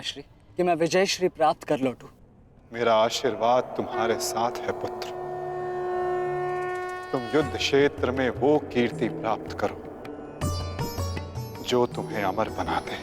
श्री कि मैं विजय श्री प्राप्त कर लौटूं। मेरा आशीर्वाद तुम्हारे साथ है पुत्र। तुम युद्ध क्षेत्र में वो कीर्ति प्राप्त करो जो तुम्हें अमर बना दे।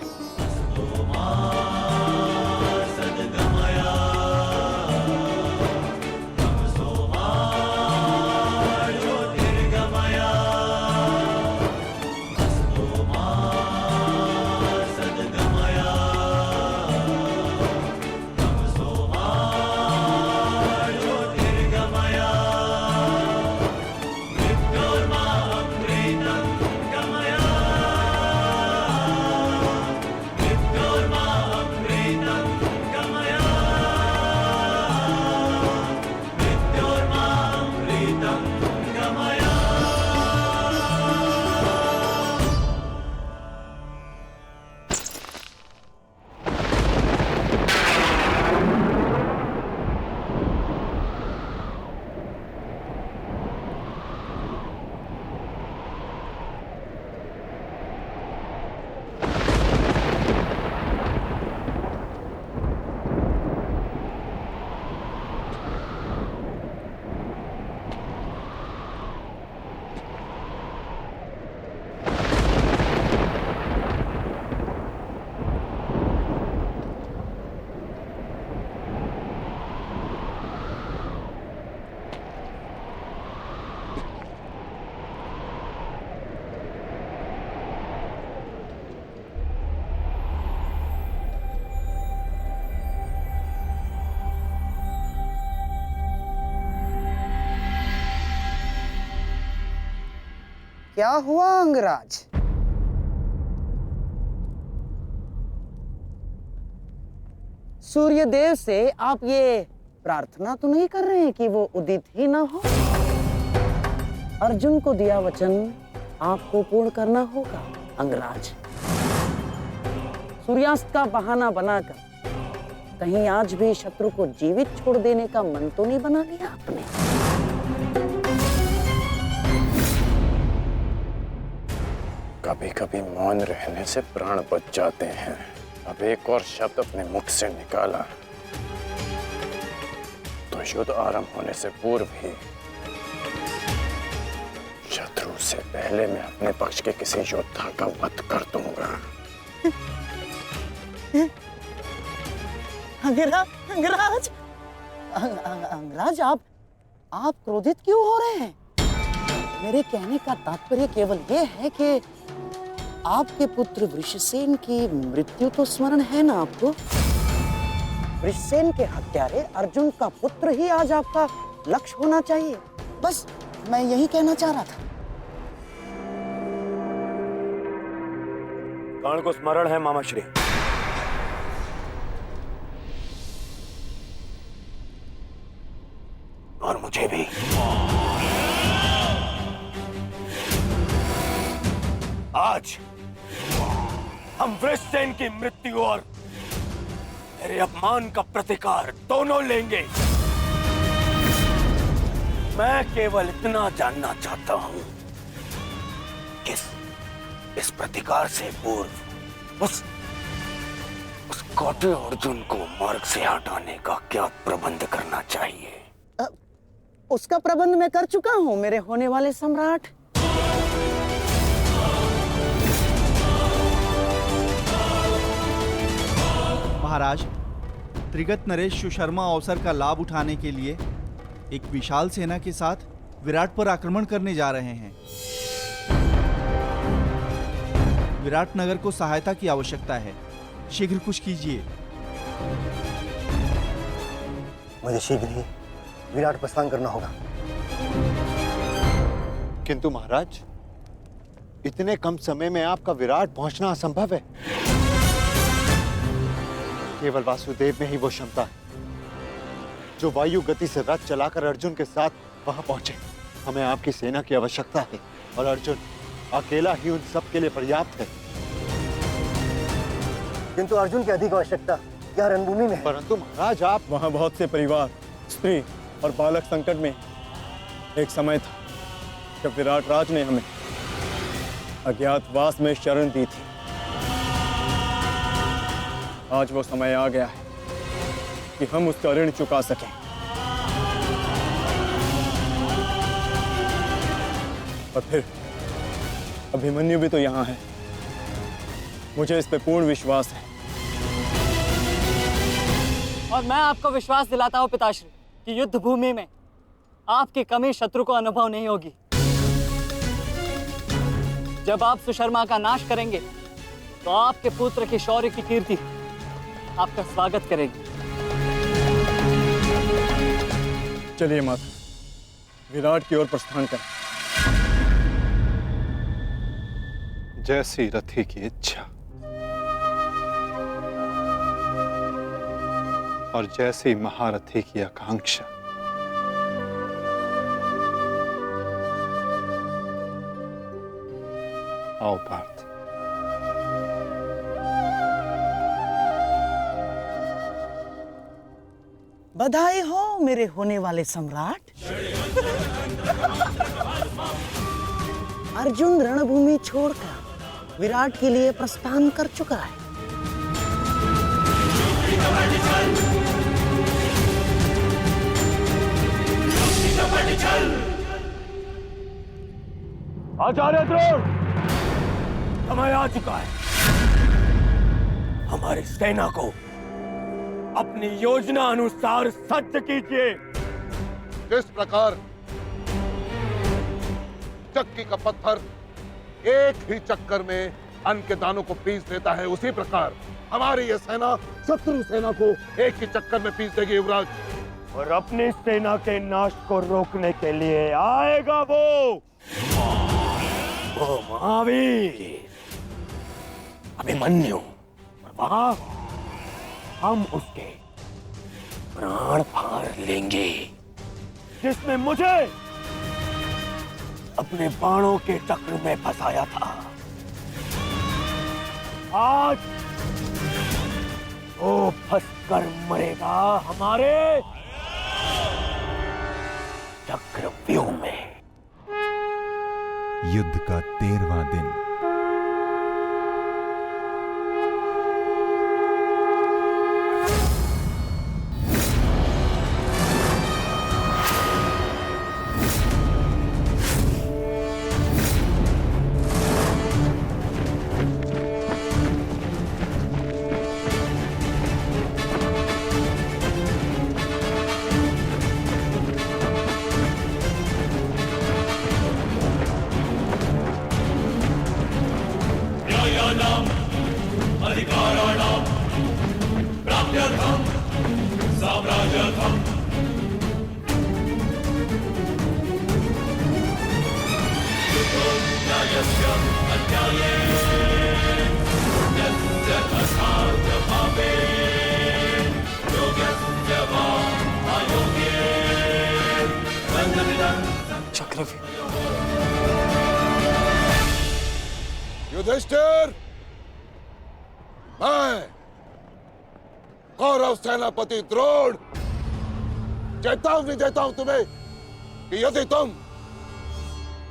क्या हुआ अंगराज? सूर्यदेव से आप ये प्रार्थना तो नहीं कर रहे हैं कि वो उदित ही ना हो? अर्जुन को दिया वचन आपको पूर्ण करना होगा अंगराज। सूर्यास्त का बहाना बनाकर कहीं आज भी शत्रु को जीवित छोड़ देने का मन तो नहीं बना लिया आपने? कभी कभी मौन रहने से प्राण बच जाते हैं। अब एक और शब्द अपने मुख से निकाला तो युद्ध आरंभ होने से पूर्व ही शत्रु से पहले मैं अपने पक्ष के किसी योद्धा का वध कर दूंगा। अंगराज, अंगराज आप क्रोधित क्यों हो रहे हैं? मेरे कहने का तात्पर्य केवल ये है कि आपके पुत्र वृषसेन की मृत्यु तो स्मरण है ना आपको? वृषसेन के हत्यारे अर्जुन का पुत्र ही आज आपका लक्ष्य होना चाहिए। बस मैं यही कहना चाह रहा था। कर्ण को स्मरण है मामाश्री। और मुझे भी। आज हम वृषसेन की मृत्यु और मेरे अपमान का प्रतिकार दोनों लेंगे। मैं केवल इतना जानना चाहता हूं कि इस प्रतिकार से पूर्व उस कौटे अर्जुन को मार्ग से हटाने का क्या प्रबंध करना चाहिए? उसका प्रबंध मैं कर चुका हूं मेरे होने वाले सम्राट। महाराज, त्रिगत नरेश सुशर्मा अवसर का लाभ उठाने के लिए एक विशाल सेना के साथ विराट पर आक्रमण करने जा रहे हैं। विराट नगर को सहायता की आवश्यकता है। शीघ्र कुछ कीजिए। मुझे शीघ्र ही विराट प्रस्थान करना होगा। किंतु महाराज, इतने कम समय में आपका विराट पहुंचना असंभव है। केवल वासुदेव में ही वो क्षमता है जो वायु गति से रथ चलाकर अर्जुन के साथ वहां पहुंचे। हमें आपकी सेना की आवश्यकता है और अर्जुन अकेला ही उन सब के लिए पर्याप्त है। किंतु अर्जुन की अधिक आवश्यकता यह रणभूमि में है। परंतु महाराज, आप वहां बहुत से परिवार, स्त्री और बालक संकट में। एक समय था जब विराट राज ने हमें अज्ञातवास में शरण दी थी। आज वो समय आ गया है कि हम उसका ऋण चुका सकें। और फिर अभिमन्यु भी तो यहाँ है। मुझे इस पे पूर्ण विश्वास है। और मैं आपको विश्वास दिलाता हूँ पिताश्री कि युद्ध भूमि में आपकी कमी शत्रु को अनुभव नहीं होगी। जब आप सुशर्मा का नाश करेंगे तो आपके पुत्र के शौर्य की कीर्ति आपका स्वागत करेगी। चलिए माता, विराट की ओर प्रस्थान करें। जैसी रथी की इच्छा और जैसी महारथी की आकांक्षा। आओ पार्थ। बधाई हो मेरे होने वाले सम्राट। अर्जुन रणभूमि छोड़कर विराट के लिए प्रस्थान कर चुका है। आचार्य द्रोण, समय आ चुका है। हमारी सेना को अपनी योजना अनुसार सज्ज कीजिए। जिस प्रकार चक्की का पत्थर एक ही चक्कर में अन्न के दानों को पीस देता है, उसी प्रकार हमारी यह सेना शत्रु सेना को एक ही चक्कर में पीस देगी युवराज। और अपनी सेना के नाश को रोकने के लिए आएगा वो महावीर अभिमन्यु। और वहां हम उसके प्राण फाड़ लेंगे, जिसने मुझे अपने बाणों के चक्र में फंसाया था। आज वो फंसकर मरेगा हमारे चक्रव्यूह में। युद्ध का 13वां दिन। युधिष्ठिर, मैं कौरव सेनापति द्रोण चेतावनी देता हूं तुम्हें कि यदि तुम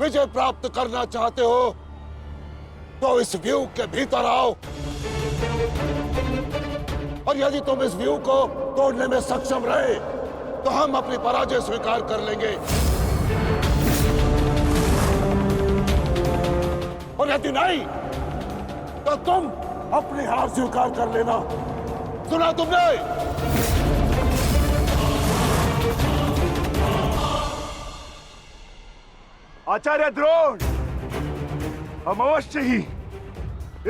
विजय प्राप्त करना चाहते हो तो इस व्यूह के भीतर आओ, और यदि तुम इस व्यूह को तोड़ने में सक्षम रहे तो हम अपनी पराजय स्वीकार कर लेंगे, और यदि नहीं तो तुम अपनी हार स्वीकार कर लेना। सुना तुमने? आचार्य द्रोण, हम अवश्य ही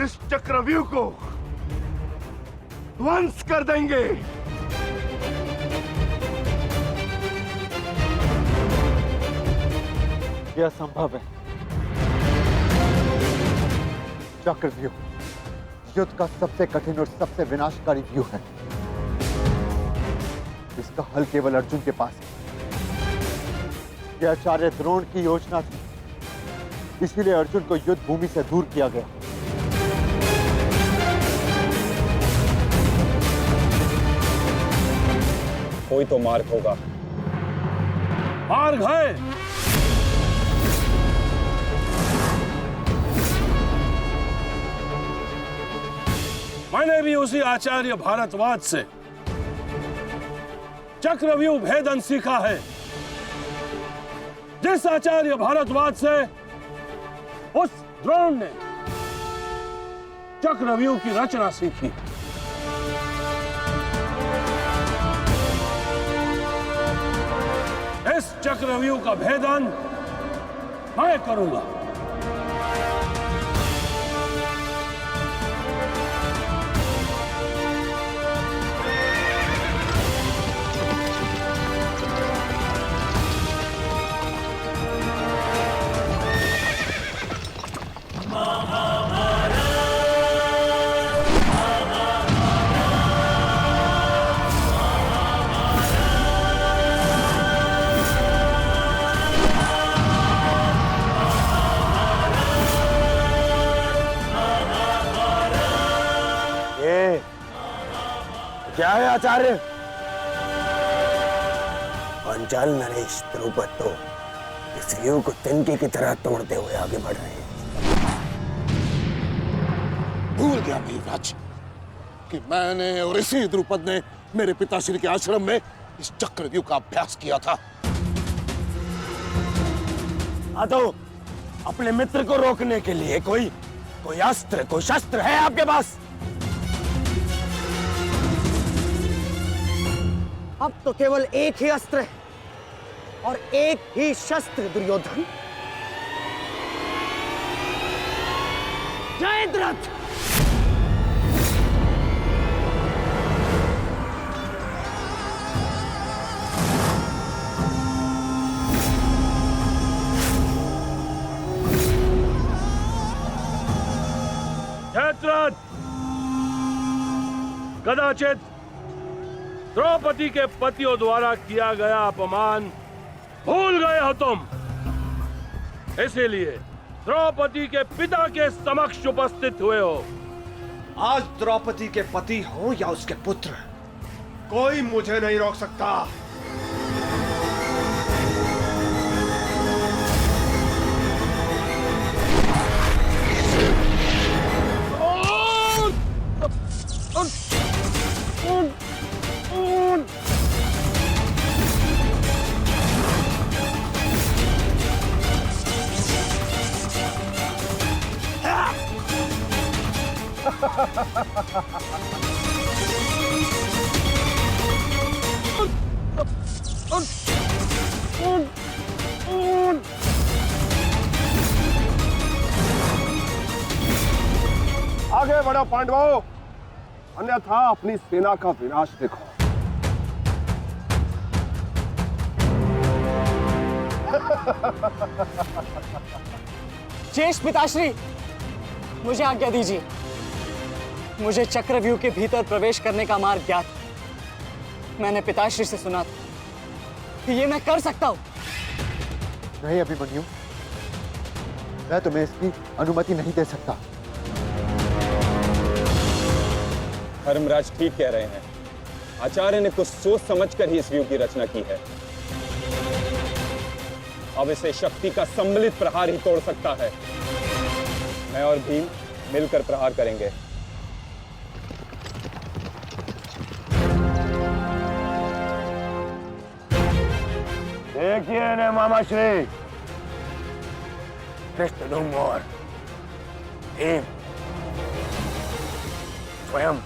इस चक्रव्यूह को ध्वंस कर देंगे। यह संभव है। चक्रव्यूह युद्ध का सबसे कठिन और सबसे विनाशकारी व्यूह है। इसका हल केवल अर्जुन के पास है। यह आचार्य द्रोण की योजना थी, इसीलिए अर्जुन को युद्ध भूमि से दूर किया गया। कोई तो मार्ग होगा। मार्ग है। मैंने भी उसी आचार्य भारद्वाज से चक्रव्यूह भेदन सीखा है, जिस आचार्य भारद्वाज से उस द्रोण ने चक्रव्यूह की रचना सीखी। इस चक्रव्यूह का भेदन मैं करूंगा। क्या है आचार्य? पांचाल नरेश द्रुपद तो इस व्यूह को तिनके की तरह तोड़ते हुए आगे बढ़ रहे हैं। भूल गया वीरराज कि मैंने और इसी द्रुपद ने मेरे पिताश्री के आश्रम में इस चक्रव्यूह का अभ्यास किया था। हाँ तो अपने मित्र को रोकने के लिए कोई अस्त्र, कोई शस्त्र है आपके पास? अब तो केवल एक ही अस्त्र है और एक ही शस्त्र दुर्योधन। जयद्रथ! जयद्रथ, कदाचित द्रौपदी के पतियों द्वारा किया गया अपमान भूल गए हो तुम, इसीलिए द्रौपदी के पिता के समक्ष उपस्थित हुए हो। आज द्रौपदी के पति हो या उसके पुत्र, कोई मुझे नहीं रोक सकता। आगे बढ़ो पांडवों, अन्यथा अपनी सेना का विनाश देखो। शेष पिताश्री, मुझे आज्ञा दीजिए। मुझे चक्रव्यूह के भीतर प्रवेश करने का मार्ग ज्ञात। मैंने पिताश्री से सुना था कि ये मैं कर सकता हूं। नहीं अभिमन्यु, मैं तुम्हें इसकी अनुमति नहीं दे सकता। धर्मराज ठीक कह रहे हैं। आचार्य ने कुछ सोच समझकर ही इस व्यूह की रचना की है। अब इसे शक्ति का सम्मिलित प्रहार ही तोड़ सकता है। मैं और भीम मिलकर प्रहार करेंगे। देखिए ने मामाश्री, कृष्ण और भीम स्वयं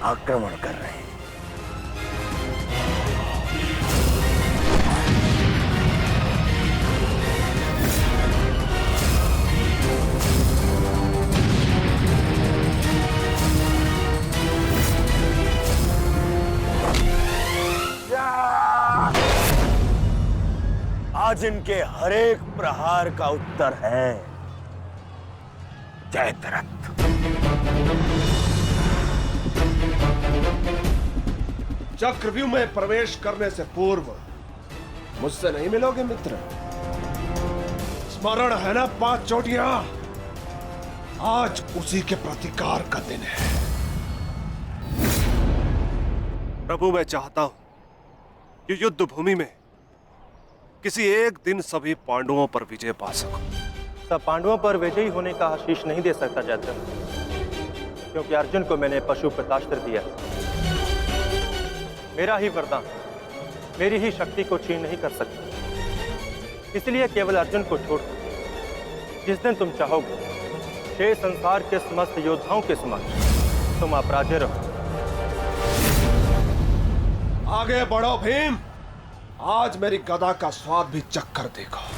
आक्रमण कर रहे हैं। आज इनके हर एक प्रहार का उत्तर है जयद्रथ। चक्रव्यूह में प्रवेश करने से पूर्व मुझसे नहीं मिलोगे मित्र? स्मरण है ना 5 चोटियां? आज उसी के प्रतिकार का दिन है। प्रभु, मैं चाहता हूं कि युद्ध भूमि में किसी एक दिन सभी पांडवों पर विजय पा सकूं। सब पांडवों पर विजयी होने का आशीष नहीं दे सकता जयद्रथ। क्योंकि अर्जुन को मैंने पशुपतास्त्र दिया। मेरा ही वरदान मेरी ही शक्ति को छीन नहीं कर सकता। इसलिए केवल अर्जुन को छोड़कर जिस दिन तुम चाहोगे, शेष संसार के समस्त योद्धाओं के समक्ष तुम अपराजय रहो। आगे बढ़ो भीम, आज मेरी गदा का स्वाद भी चक्कर देखो।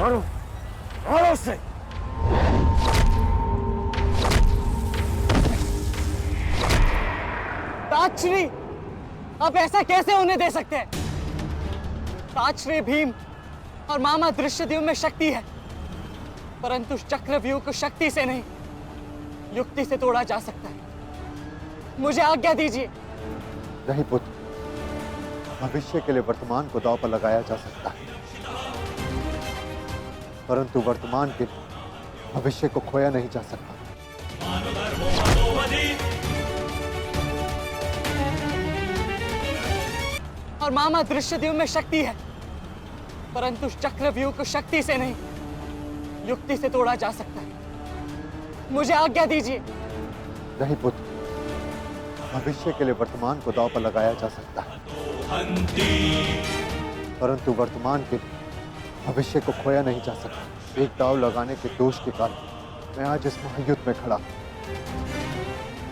मारो से। ताजश्री, आप ऐसा कैसे होने दे सकते हैं? ताजश्री भीम और मामा दृश्यद्युम्न में शक्ति है, परंतु चक्रव्यूह को शक्ति से नहीं, युक्ति से तोड़ा जा सकता है। मुझे आज्ञा दीजिए। नहीं पुत्र, भविष्य के लिए वर्तमान को दांव पर लगाया जा सकता है, परंतु वर्तमान के लिए भविष्य को खोया नहीं जा सकता। और मामा दृश्यद्युम्न में शक्ति है, परंतु चक्रव्यूह को शक्ति से नहीं, युक्ति से तोड़ा जा सकता है। मुझे आज्ञा दीजिए। नहीं पुत्र, भविष्य के लिए वर्तमान को दांव पर लगाया जा सकता है, परंतु वर्तमान के लिए भविष्य को खोया नहीं जा सकता। एक दांव लगाने के दोष के कारण मैं आज इस महायुद्ध में खड़ा हूं।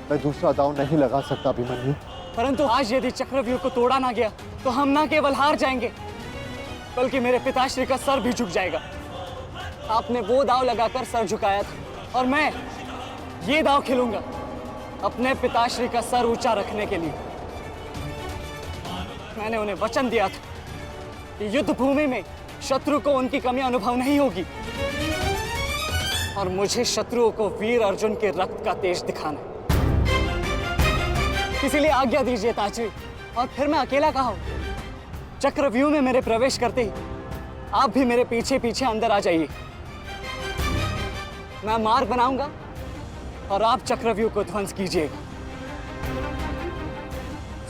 मैं दूसरा दांव नहीं लगा सकता अभिमन्यु। परंतु आज यदि चक्रव्यूह को तोड़ा ना गया तो हम ना केवल हार जाएंगे, बल्कि मेरे पिताश्री का सर भी झुक जाएगा। आपने वो दांव लगाकर सर झुकाया था और मैं ये दांव खेलूंगा अपने पिताश्री का सर ऊंचा रखने के लिए। मैंने उन्हें वचन दिया था कि युद्ध भूमि में शत्रु को उनकी कमी अनुभव नहीं होगी, और मुझे शत्रुओं को वीर अर्जुन के रक्त का तेज दिखाना। इसीलिए आज्ञा दीजिए ताजश्री, और फिर मैं अकेला कहाँ हूं? चक्रव्यूह में मेरे प्रवेश करते ही आप भी मेरे पीछे पीछे अंदर आ जाइए। मैं मार्ग बनाऊंगा और आप चक्रव्यूह को ध्वंस कीजिएगा।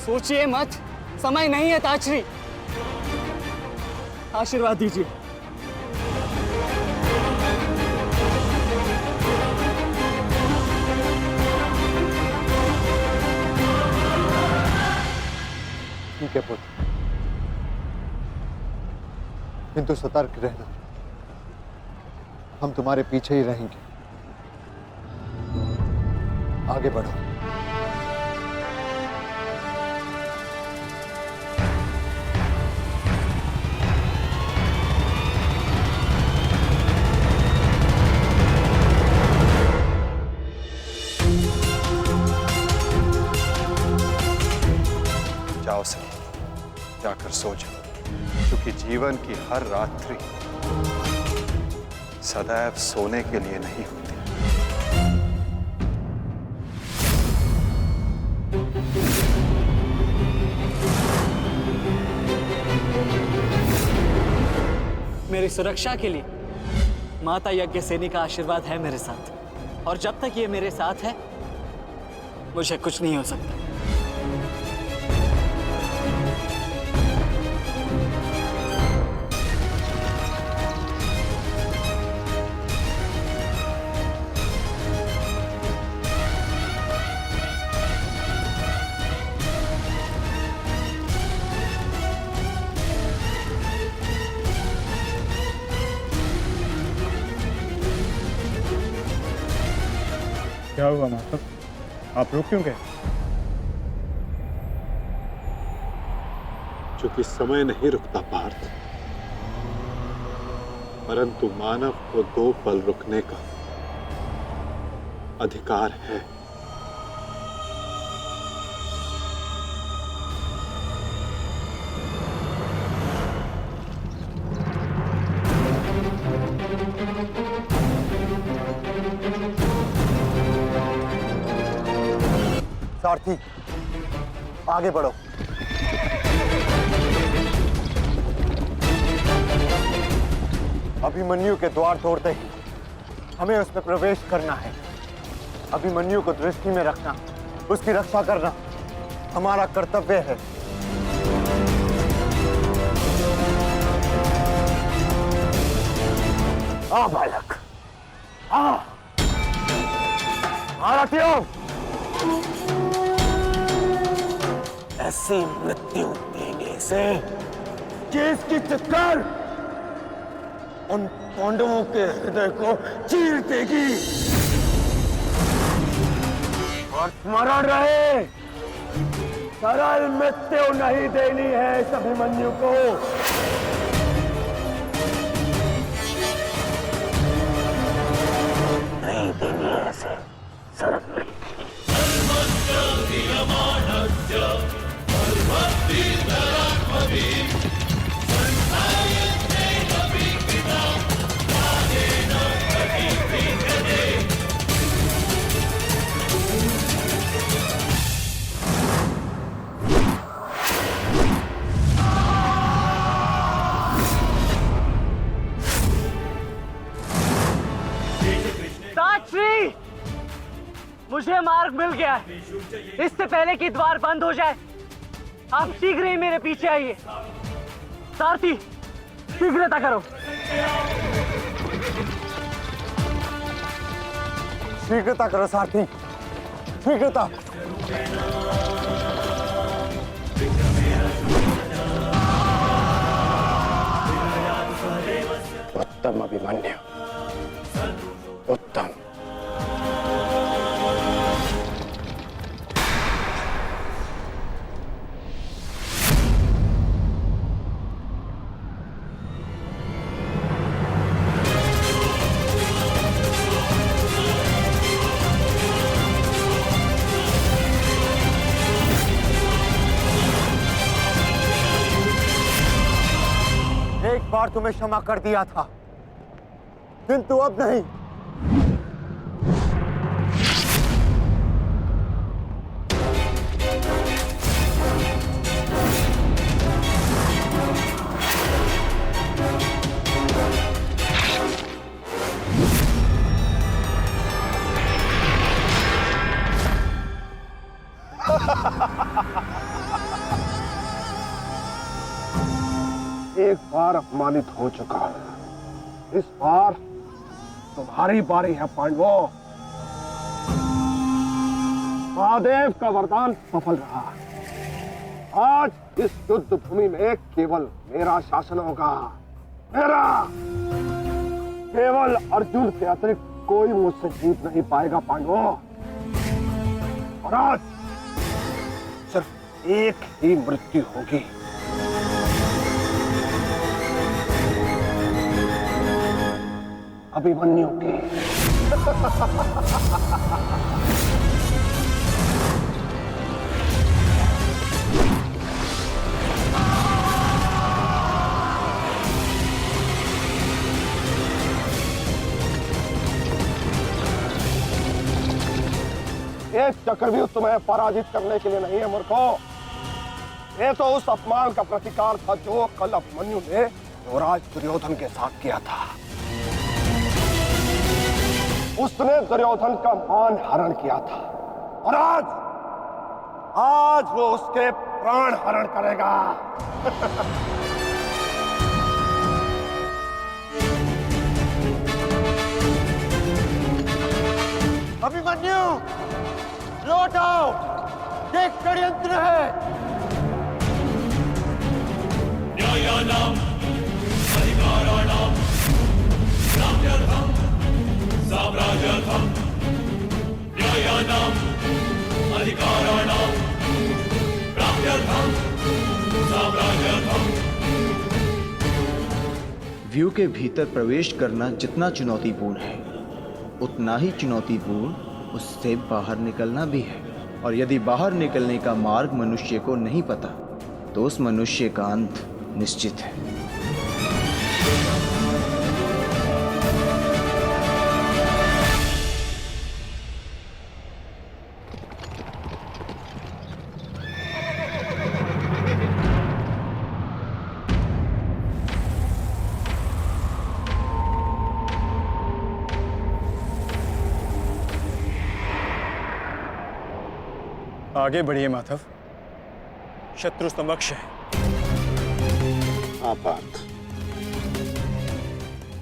सोचिए मत, समय नहीं है ताजश्री। आशीर्वाद दीजिए। ठीक है पुत्र, किंतु सतर्क रहना। हम तुम्हारे पीछे ही रहेंगे। आगे बढ़ो। जाओ सर, जाकर सो जाओ, क्योंकि जीवन की हर रात्रि सदैव सोने के लिए नहीं होती। मेरी सुरक्षा के लिए माता यज्ञसेनी का आशीर्वाद है मेरे साथ, और जब तक ये मेरे साथ है मुझे कुछ नहीं हो सकता। क्या हुआ माधव, आप रुक क्यों गए? चूंकि समय नहीं रुकता पार्थ, परंतु मानव को 2 पल रुकने का अधिकार है। सारथी, आगे बढ़ो। अभिमन्यु के द्वार तोड़ते ही हमें उसमें प्रवेश करना है। अभिमन्यु को दृष्टि में रखना, उसकी रक्षा करना हमारा कर्तव्य है। आ बालक, आ महारथियों, ऐसी मृत्यु देने से कि इसकी चित्कार उन पांडवों के हृदय को चीर देगी। और स्मरण रहे, सरल मृत्यु नहीं देनी है इस अभिमन्यु को। नहीं देनी है ऐसे सरल मृत्यु। साक्षी, मुझे मार्ग मिल गया है। इससे पहले कि द्वार बंद हो जाए, आप शीघ्र ही मेरे पीछे आइए। सारथी, शीघ्रता करो। शीघ्रता करो सारथी, शीघ्रता। उत्तम अभिमन्यु, उत्तम। एक बार तुम्हें क्षमा कर दिया था, किंतु अब नहीं। एक बार अपमानित हो चुका हूं, इस बार तुम्हारी बारी है पांडवों। महादेव का वरदान सफल रहा। आज इस युद्ध भूमि में केवल मेरा शासन होगा, मेरा। केवल अर्जुन के अतिरिक्त कोई मुझसे जीत नहीं पाएगा पांडवों। और आज सिर्फ एक ही मृत्यु होगी। अभिमन्यु की। एक चक्रव्यूह तुम्हें पराजित करने के लिए नहीं है मूर्खों। ये तो उस अपमान का प्रतिकार था जो कल अभिमन्यु ने युवराज दुर्योधन के साथ किया था। उसने दुर्योधन का मान हरण किया था और आज वो उसके प्राण हरण करेगा। अभिमन्यु, लौट आओ, देख षड्यंत्र है। न्यायानाम अधिकाराणाम राम्यर्थम साम्राज्यर्थम। न्यायानाम अधिकाराणाम राम्यर्थम साम्राज्यर्थम। व्यू के भीतर प्रवेश करना जितना चुनौतीपूर्ण है, उतना ही चुनौतीपूर्ण उससे बाहर निकलना भी है। और यदि बाहर निकलने का मार्ग मनुष्य को नहीं पता, तो उस मनुष्य का अंत निश्चित है। आगे बढ़िए माधव, शत्रु समक्ष है। हाँ पार्थ,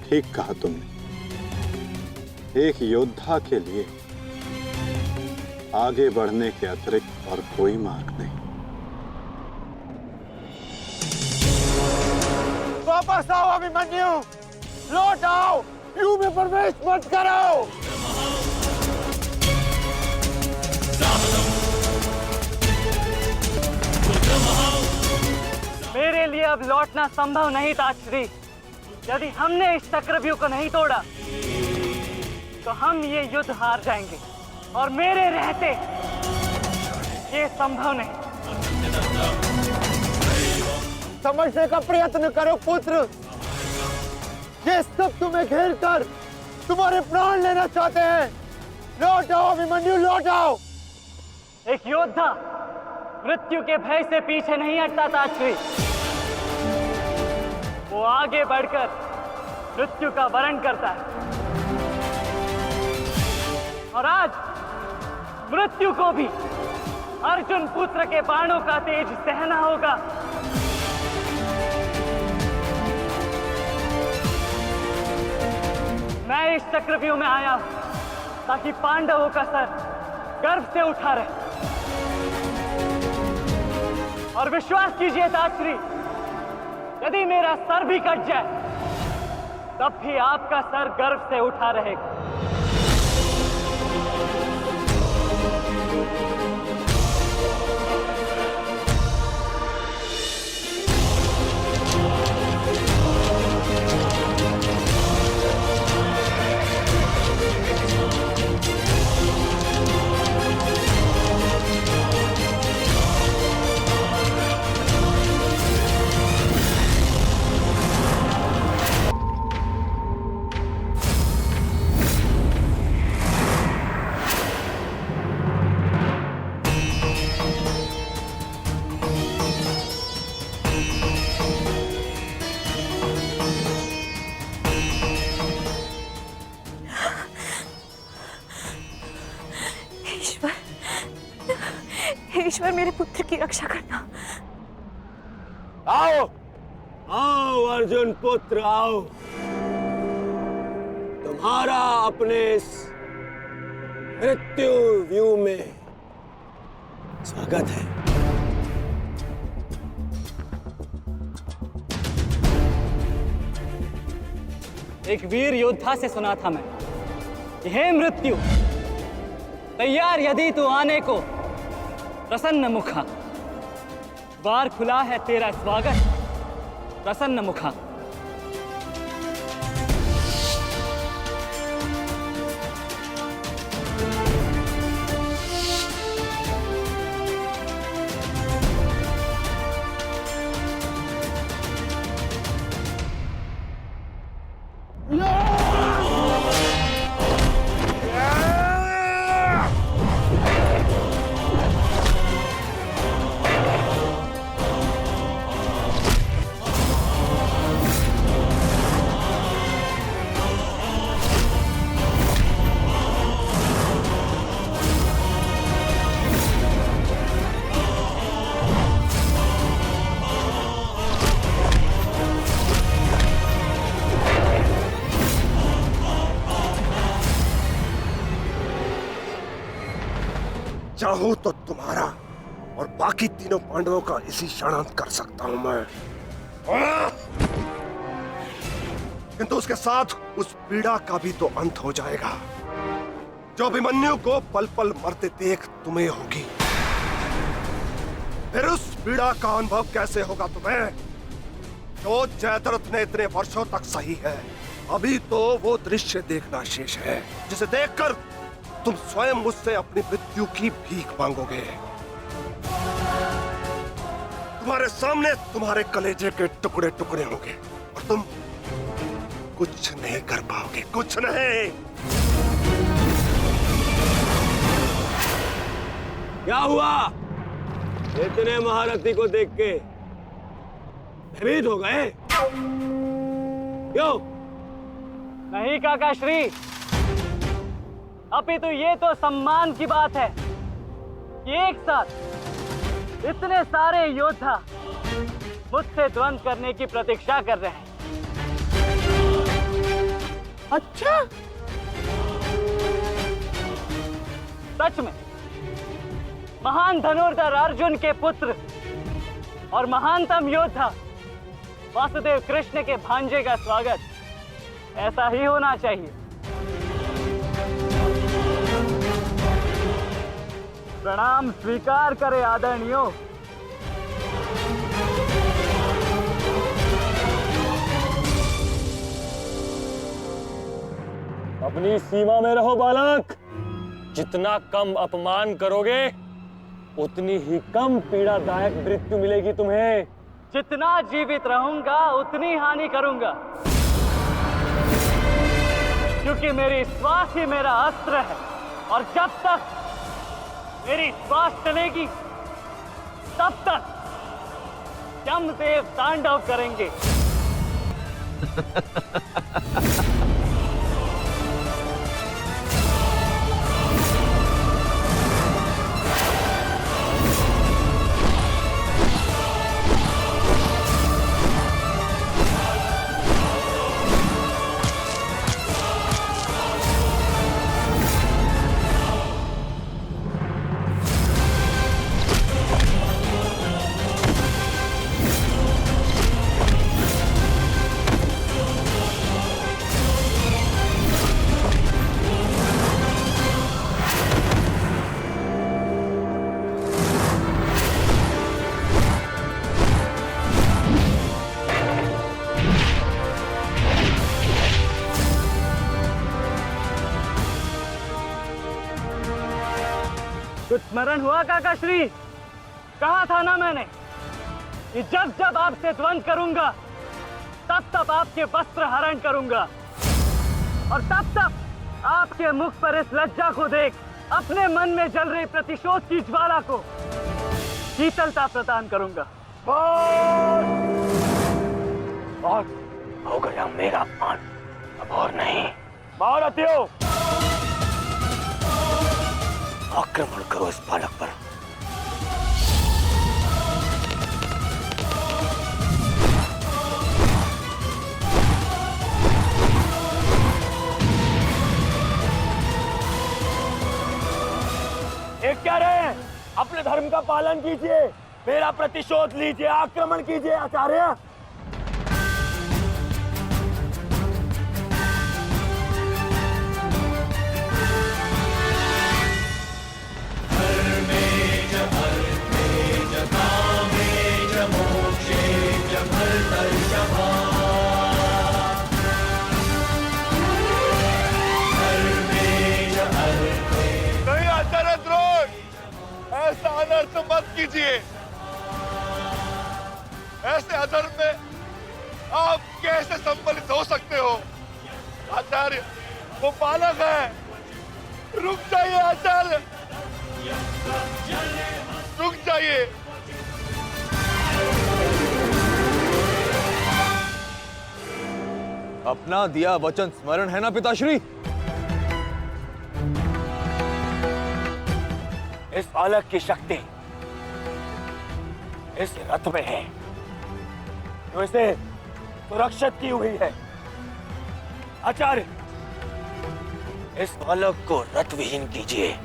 ठीक कहा तुमने। एक योद्धा के लिए आगे बढ़ने के अतिरिक्त और कोई मार्ग नहीं। वापस आओ अभिमन्यु, लौट आओ, व्यू में प्रवेश मत करो। मेरे लिए अब लौटना संभव नहीं था श्री। यदि हमने इस चक्रव्यूह को नहीं तोड़ा तो हम ये युद्ध हार जाएंगे, और मेरे रहते ये संभव नहीं। समझने का प्रयत्न करो पुत्र, ये सब तुम्हें घेर कर तुम्हारे प्राण लेना चाहते हैं। लौट आओ अभिमन्यु, लौट आओ। एक योद्धा मृत्यु के भय से पीछे नहीं हटता था श्री। वो आगे बढ़कर मृत्यु का वरण करता है, और आज मृत्यु को भी अर्जुन पुत्र के बाणों का तेज सहना होगा। मैं इस चक्रव्यूह में आया हूं ताकि पांडवों का सर गर्व से उठा रहे। और विश्वास कीजिए ताश्री, यदि मेरा सर भी कट जाए तब भी आपका सर गर्व से उठा रहेगा। ईश्वर, मेरे पुत्र की रक्षा करना। आओ आओ अर्जुन पुत्र, आओ। तुम्हारा अपने इस मृत्यु व्यू में स्वागत है। एक वीर योद्धा से सुना था मैं, हे मृत्यु, तैयार यदि तू आने को प्रसन्न मुखा। द्वार खुला है तेरा स्वागत, प्रसन्न मुखा। चाहूं तो तुम्हारा और बाकी तीनों पांडवों का इसी क्षण अंत कर सकता हूं मैं, किंतु उसके साथ उस पीड़ा का भी तो अंत हो जाएगा जो अभिमन्यु को पल पल मरते देख तुम्हें होगी। फिर उस पीड़ा का अनुभव कैसे होगा तुम्हें जो जयद्रथ ने इतने वर्षों तक सही है। अभी तो वो दृश्य देखना शेष है जिसे देखकर तुम स्वयं मुझसे अपनी मृत्यु की भीख मांगोगे। तुम्हारे सामने तुम्हारे कलेजे के टुकड़े टुकड़े होंगे और तुम कुछ नहीं कर पाओगे, कुछ नहीं। क्या हुआ? इतने महारथी को देख के भयभीत हो गए? क्यों? नहीं काका श्री, अपितु ये तो सम्मान की बात है कि एक साथ इतने सारे योद्धा मुझसे द्वंद्व करने की प्रतीक्षा कर रहे हैं। अच्छा, सच में महान धनुर्धर अर्जुन के पुत्र और महानतम योद्धा वासुदेव कृष्ण के भांजे का स्वागत ऐसा ही होना चाहिए। प्रणाम स्वीकार करे आदरणीयों। अपनी सीमा में रहो बालक। जितना कम अपमान करोगे उतनी ही कम पीड़ादायक मृत्यु मिलेगी तुम्हें। जितना जीवित रहूंगा उतनी हानि करूंगा, क्योंकि मेरी श्वास ही मेरा अस्त्र है और जब तक मेरी श्वास चलेगी तब तक यमदेव तांडव करेंगे। कुछ स्मरण हुआ काका श्री? कहा था ना मैंने कि जब जब आपसे द्वंद्व करूंगा तब तब आपके वस्त्र हरण करूंगा और तब तब आपके मुख पर इस लज्जा को देख अपने मन में जल रही प्रतिशोध की ज्वाला को शीतलता प्रदान करूंगा। और हो गया मेरा अपमान, अब और नहीं। महारथियों, आक्रमण करो इस बालक पर। एक क्या रहे, अपने धर्म का पालन कीजिए, मेरा प्रतिशोध लीजिए, आक्रमण कीजिए आचार्य। ऐसा अनर्थ मत कीजिए। ऐसे अधर्म में आप कैसे सम्मिलित हो सकते हो? आचार्य, वो बालक है। रुक जाइए आचार्य, रुक जाइए। अपना दिया वचन स्मरण है ना पिताश्री? इस बालक की शक्ति इस रथ में है जो इसे सुरक्षित की हुई है। आचार्य, इस बालक को रथ विहीन कीजिए।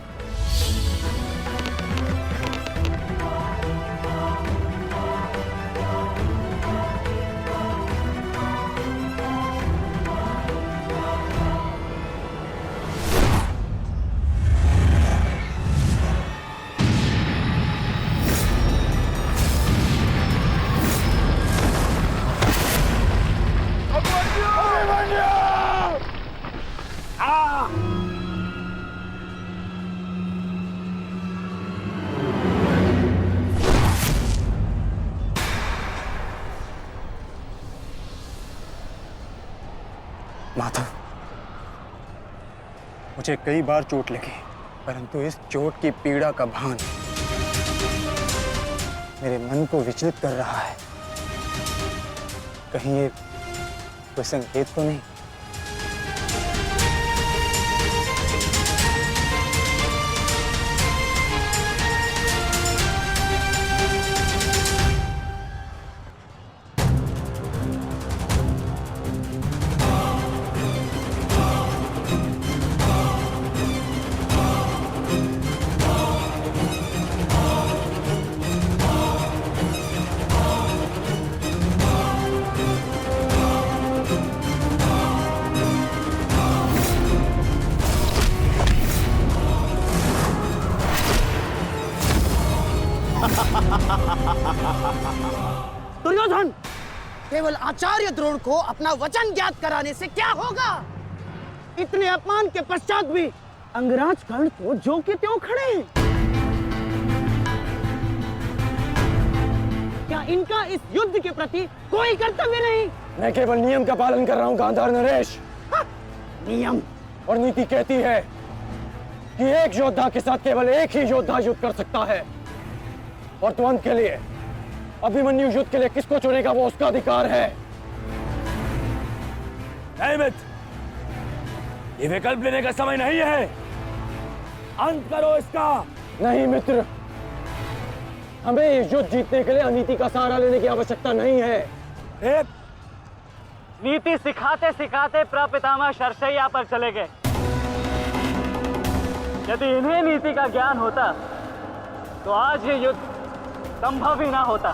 माधव, मुझे कई बार चोट लगी, परंतु इस चोट की पीड़ा का भान मेरे मन को विचलित कर रहा है। कहीं ये कोई संकेत तो नहीं? केवल आचार्य द्रोण को अपना वचन ज्ञात कराने से क्या होगा? इतने अपमान के पश्चात भी अंगराज कर्ण तो जो के त्यों खड़े हैं। क्या इनका इस युद्ध के प्रति कोई कर्तव्य नहीं? मैं केवल नियम का पालन कर रहा हूं गांधार नरेश। नियम और नीति कहती है कि एक योद्धा के साथ केवल एक ही योद्धा युद्ध कर सकता है, और तुरंत के लिए अभिमन्यु युद्ध के लिए किसको चुनेगा वो उसका अधिकार है। नहीं मित्र, ये विकल्प लेने का समय नहीं है। अंत करो इसका। नहीं मित्र, हमें इस युद्ध जीतने के लिए अनीति का सहारा लेने की आवश्यकता नहीं है। नीति सिखाते सिखाते प्रपितामह शरशैया पर चले गए। यदि इन्हें नीति का ज्ञान होता तो आज ये युद्ध संभव ही ना होता।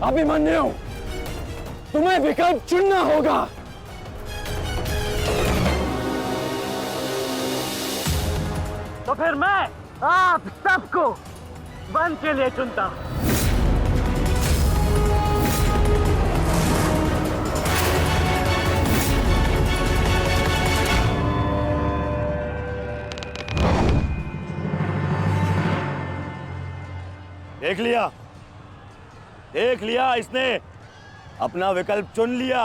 अभिमन्यु, तुम्हें विकल्प चुनना होगा। तो फिर मैं आप सबको वन के लिए चुनता हूं। देख लिया, इसने अपना विकल्प चुन लिया।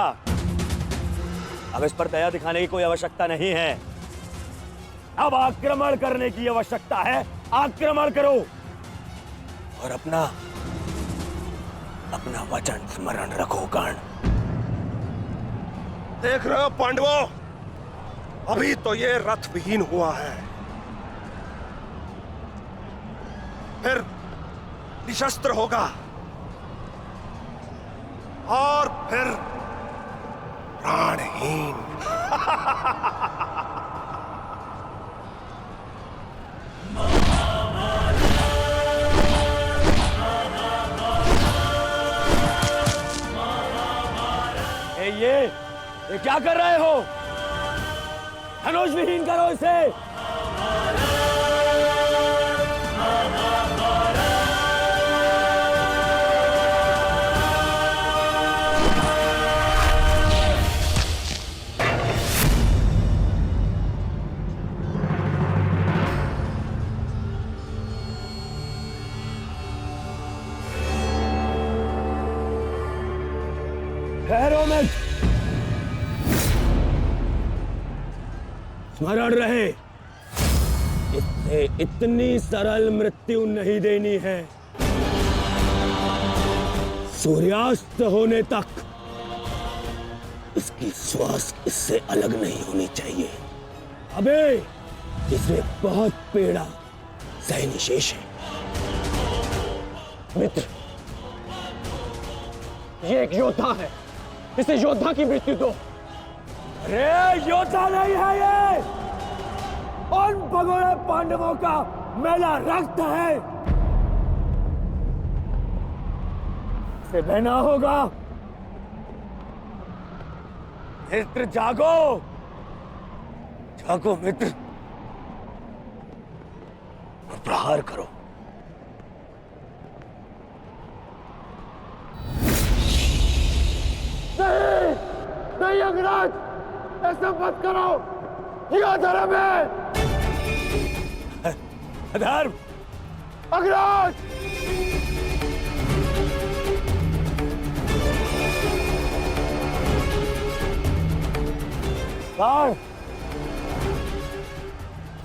अब इस पर दया दिखाने की कोई आवश्यकता नहीं है। अब आक्रमण करने की आवश्यकता है। आक्रमण करो और अपना वचन स्मरण रखो कर्ण। देख रहे हो पांडवों, अभी तो ये रथ विहीन हुआ है, फिर निशस्त्र होगा और फिर प्राणहीन। ये क्या कर रहे हो? धनुष विहीन करो इसे। ठहरो मित्र, स्मरण रहे, इससे इतनी सरल मृत्यु नहीं देनी है। सूर्यास्त होने तक इसकी श्वास इससे अलग नहीं होनी चाहिए। अबे इसमें बहुत पीड़ा सहनी शेष है। मित्र, ये एक योद्धा है, इसे योद्धा की मृत्यु दो। अरे योद्धा नहीं है ये, उन भगोड़े पांडवों का मैला रक्त है। इसे बहना होगा। मित्र जागो, जागो मित्र, और प्रहार करो। नहीं, नहीं अंगराज, ऐसा मत करो, ये अधर्म है। अधर्म? अंगराज!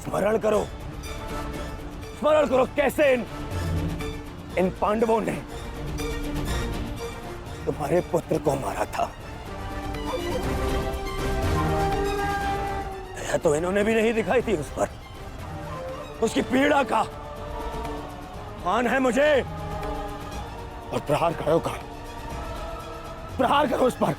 स्मरण करो, स्मरण करो कैसे इन पांडवों ने तुम्हारे पुत्र को मारा था। दया तो इन्होंने भी नहीं दिखाई थी उस पर। उसकी पीड़ा का मान है मुझे। और प्रहार करो, प्रहार करो उस पर।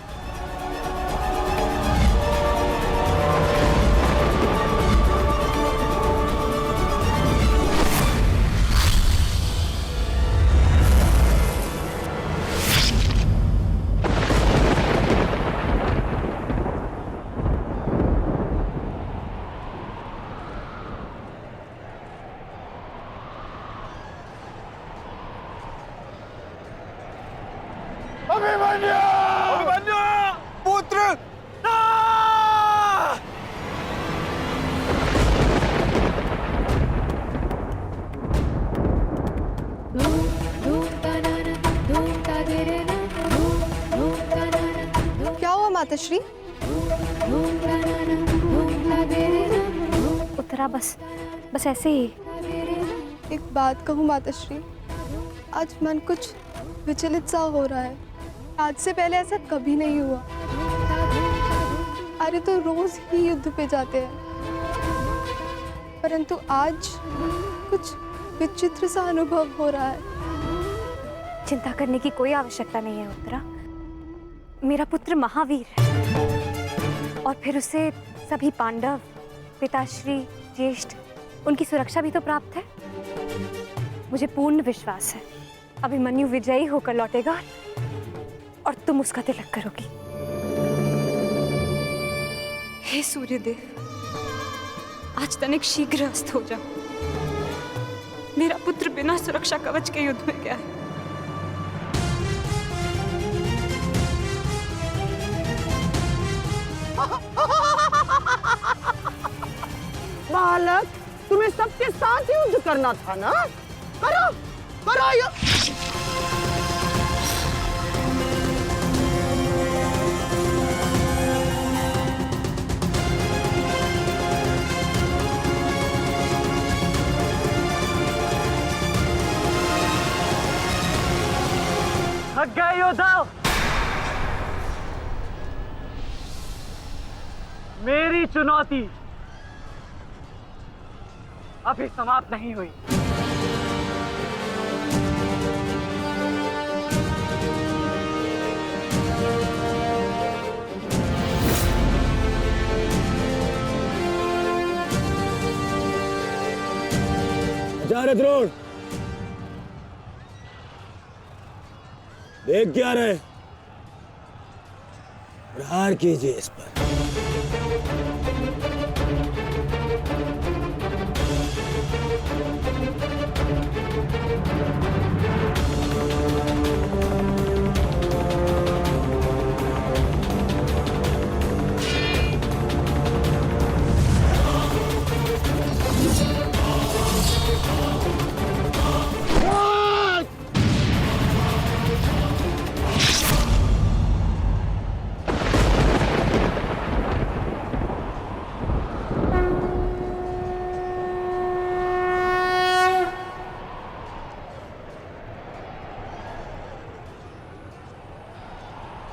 माताश्री। उत्तरा बस ऐसे ही। एक बात कहूँ माताश्री, आज मन कुछ विचलित सा हो रहा है। आज से पहले ऐसा कभी नहीं हुआ। अरे तो रोज ही युद्ध पे जाते हैं, परंतु आज कुछ विचित्र सा अनुभव हो रहा है। चिंता करने की कोई आवश्यकता नहीं है उत्तरा। मेरा पुत्र महावीर है और फिर उसे सभी पांडव, पिताश्री, ज्येष्ठ, उनकी सुरक्षा भी तो प्राप्त है। मुझे पूर्ण विश्वास है अभिमन्यु विजयी होकर लौटेगा और तुम उसका तिलक करोगी। हे सूर्यदेव, आज तनिक शीघ्र अस्त हो जाओ। मेरा पुत्र बिना सुरक्षा कवच के युद्ध में गया है। बालक, तुम्हें सबके साथ युद्ध करना था ना? करो करो युद्ध। थक गए योद्धाओ? मेरी चुनौती अभी समाप्त नहीं हुई। आचार्य द्रोण, देख क्या रहे? प्रहार कीजिए इस पर।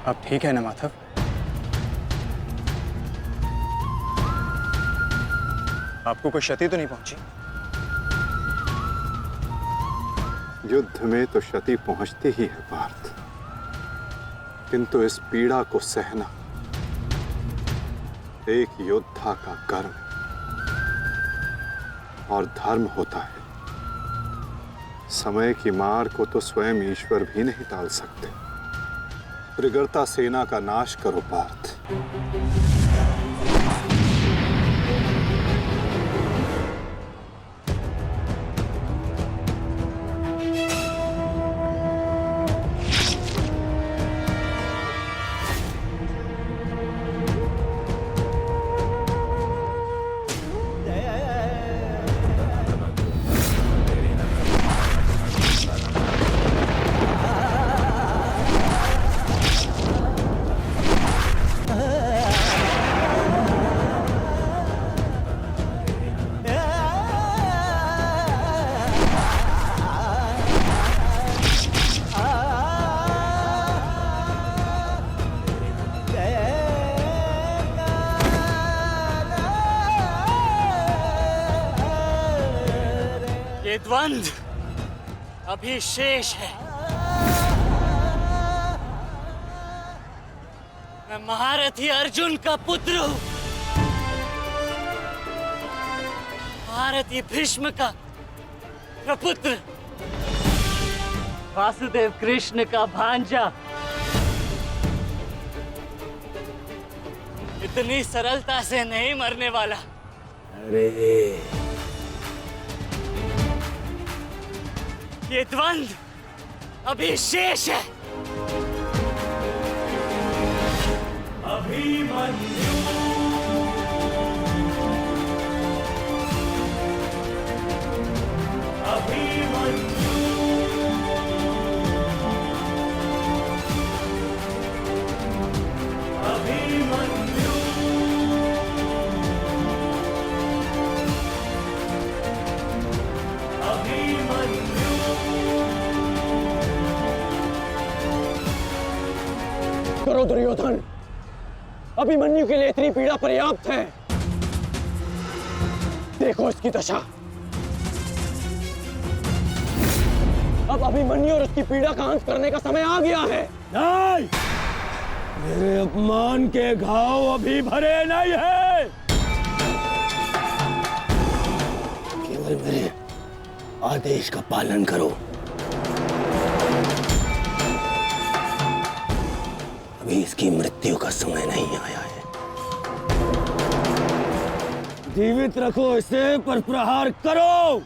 अब ठीक है ना माधव? आपको कोई क्षति तो नहीं पहुंची? युद्ध में तो क्षति पहुंचती ही है पार्थ, किंतु इस पीड़ा को सहना एक योद्धा का कर्म और धर्म होता है। समय की मार को तो स्वयं ईश्वर भी नहीं टाल सकते। त्रिगर्ता सेना का नाश करो पार्थ। ये द्वंद्व अभी शेष है। मैं महारथी अर्जुन का पुत्र हूं, महारथी भीष्म का प्रपुत्र, वासुदेव कृष्ण का भांजा। इतनी सरलता से नहीं मरने वाला। अरे ये द्वंद्व अभी शेष है। अभिमन्यु, अभिमन्यु, अभिमन्यु। करो दुर्योधन। अभिमन्यु के लिए इतनी पीड़ा पर्याप्त है। देखो इसकी दशा। अब अभिमन्यु और उसकी पीड़ा का अंत करने का समय आ गया है। नहीं, मेरे अपमान के घाव अभी भरे नहीं है। केवल मेरे आदेश का पालन करो। अभी इसकी मृत्यु का समय नहीं आया है। जीवित रखो इसे, पर प्रहार करो।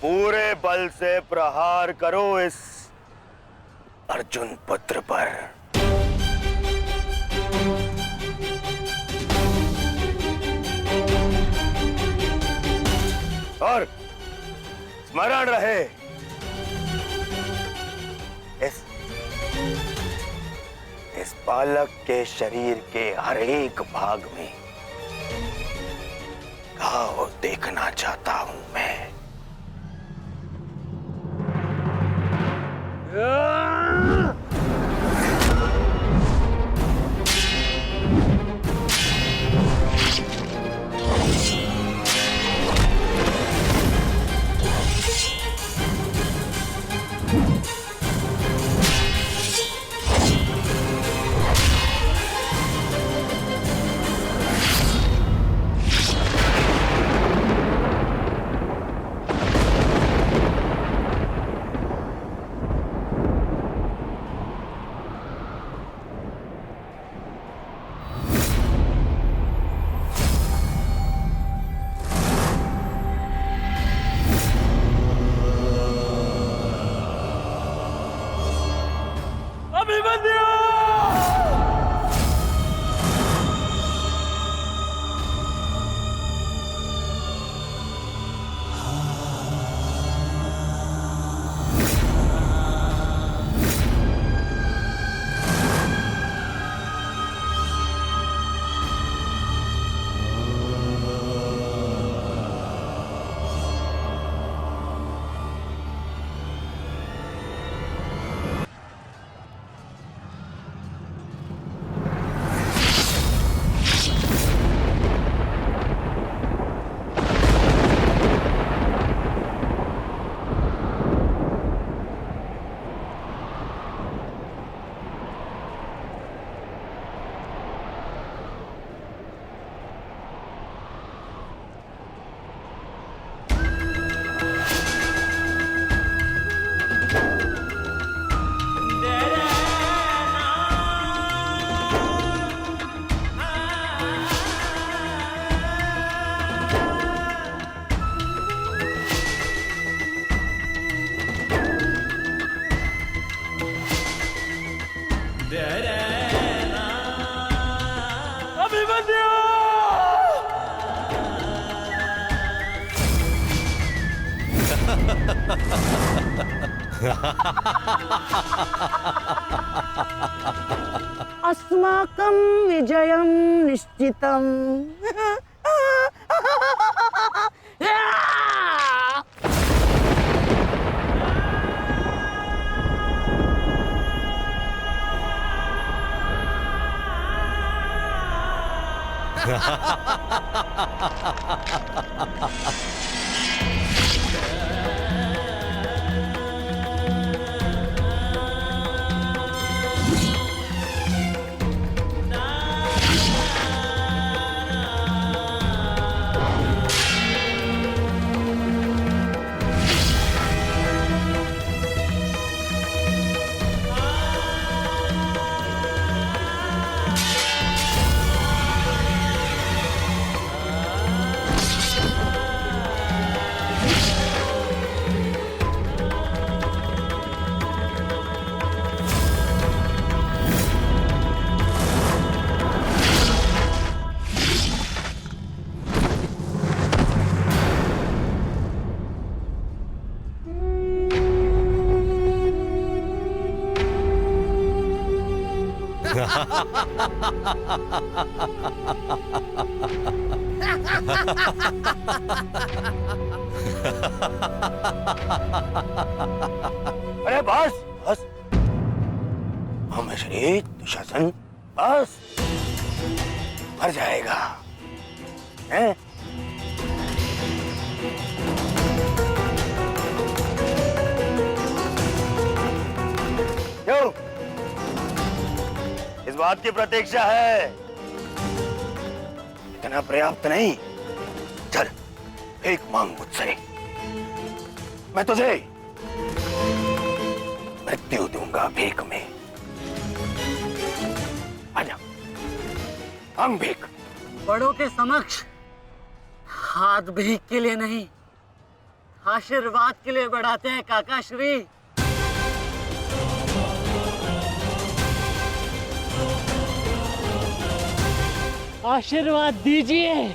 पूरे बल से प्रहार करो इस अर्जुन पुत्र पर। और स्मरण रहे, इस बालक के शरीर के हर एक भाग में घाव देखना चाहता हूं मैं। अस्माकं विजयं निश्चितम्। अरे बस बस, श्री दुशासन बस, मर जाएगा हैं? क्यों? इस बात की प्रतीक्षा है? इतना पर्याप्त नहीं? चल एक मांग मुझसे, मैं तुझे मृत्यु दूंगा भीख में। आजा, मांग भीख। बड़ों के समक्ष हाथ भीख के लिए नहीं, आशीर्वाद के लिए बढ़ाते हैं काका श्री। आशीर्वाद दीजिए।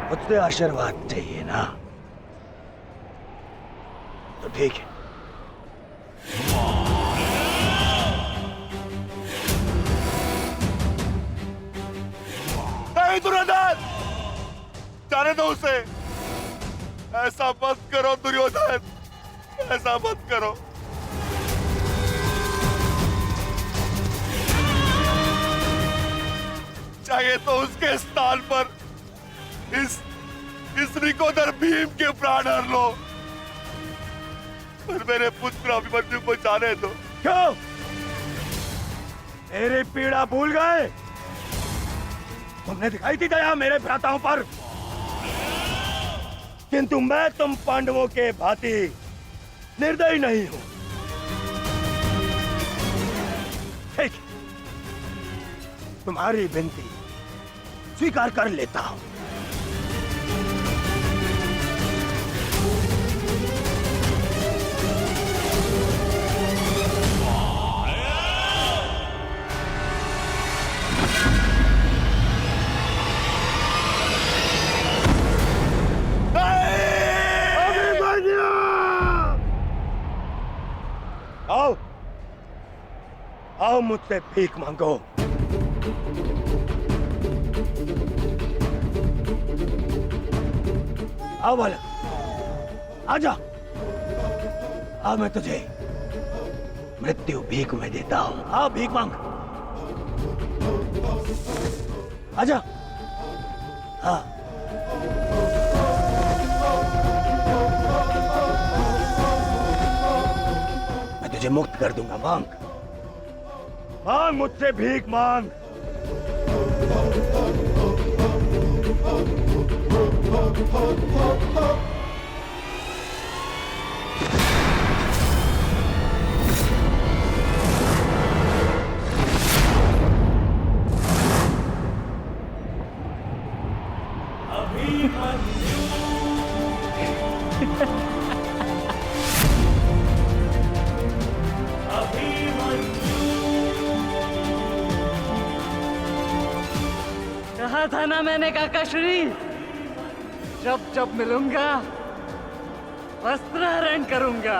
मुझसे आशीर्वाद चाहिए ना, तो ठीक है। नहीं दुर्योधन, जाने दो उसे। ऐसा मत करो दुर्योधन, ऐसा मत करो। चाहिए तो उसके स्थान पर इस निकोदर भीम के प्राण हर लो, पर मेरे पुत्र अभिमन्यु को जाने दो। क्यों? मेरी पीड़ा भूल गए? तुमने दिखाई थी दया मेरे भ्राताओं पर, किंतु मैं तुम पांडवों के भांति निर्दयी नहीं हूं। ठीक, तुम्हारी विनती स्वीकार कर लेता हूं। आओ, आओ मुझसे भीख मांगो। आओ बालक, आजा। आ मैं तुझे मृत्यु भीख में देता हूं। आओ भीख मांग, आजा। हाँ, मैं तुझे मुक्त कर दूंगा। मांग, मांग मुझसे भीख मांग। कहा था ना मैंने काकाश्री, जब जब मिलूंगा वस्त्र हरण करूंगा।